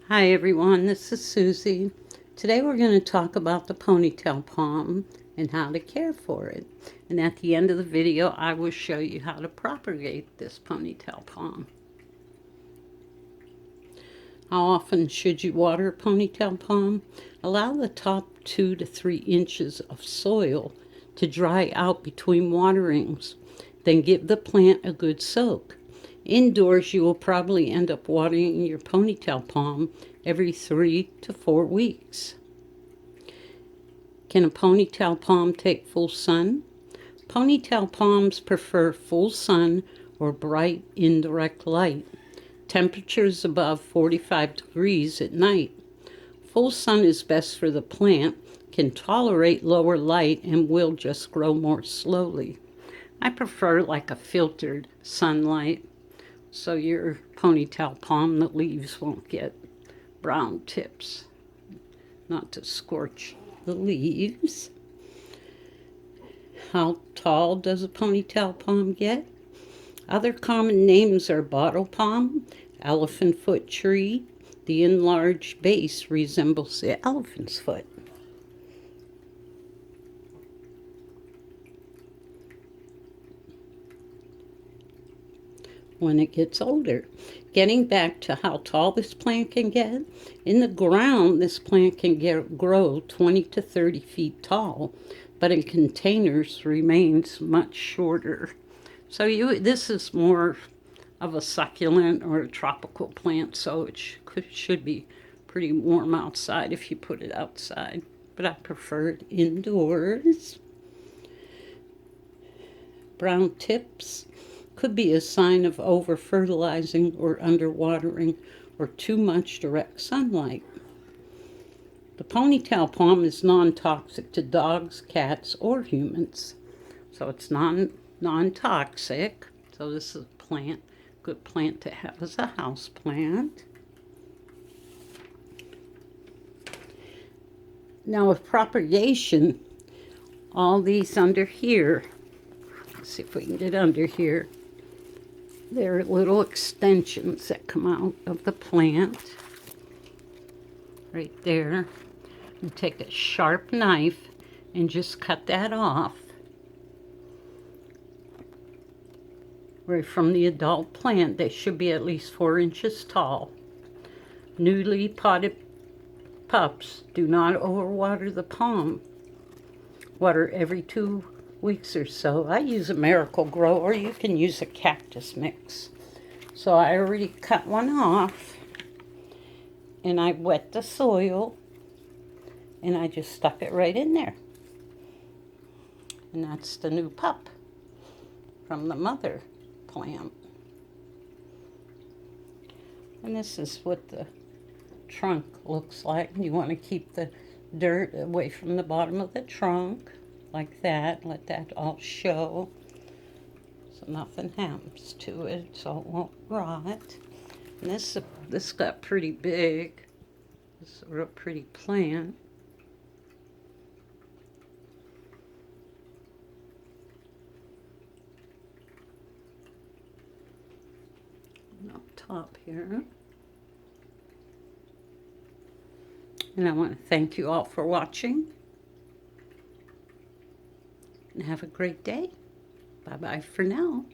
Hi everyone, this is Susie. Today we're going to talk about the ponytail palm and how to care for it. And at the end of the video, I will show you how to propagate this ponytail palm. How often should you water a ponytail palm? Allow the top 2 to 3 inches of soil to dry out between waterings. Then give the plant a good soak. Indoors, you will probably end up watering your ponytail palm every 3 to 4 weeks. Can a ponytail palm take full sun? Ponytail palms prefer full sun or bright indirect light. Temperatures above 45 degrees at night. Full sun is best for the plant, can tolerate lower light, and will just grow more slowly. I prefer like a filtered sunlight, so your ponytail palm, the leaves won't get brown tips. Not to scorch the leaves. How tall does a ponytail palm get? Other common names are bottle palm, elephant foot tree. The enlarged base resembles the elephant's foot. When it gets older. Getting back to how tall this plant can get, in the ground this plant can grow 20 to 30 feet tall, but in containers remains much shorter. So this is more of a succulent or a tropical plant, so it should be pretty warm outside if you put it outside, but I prefer it indoors. Brown tips could be a sign of over-fertilizing or underwatering or too much direct sunlight. The ponytail palm is non-toxic to dogs, cats, or humans. So it's non-toxic. So this is a good plant to have as a house plant. Now with propagation, all these under here, let's see if we can get under here. There are little extensions that come out of the plant. Right there. You take a sharp knife and just cut that off. Right from the adult plant, they should be at least 4 inches tall. Newly potted pups do not overwater the palm. Water every 2 weeks or so. I use a Miracle-Gro, or you can use a cactus mix. So I already cut one off, and I wet the soil, and I just stuck it right in there. And that's the new pup from the mother plant. And this is what the trunk looks like. You want to keep the dirt away from the bottom of the trunk. Like that, let that all show so nothing happens to it, so it won't rot. And this got pretty big. This is a real pretty plant. And up top here. And I want to thank you all for watching. And have a great day. Bye-bye for now.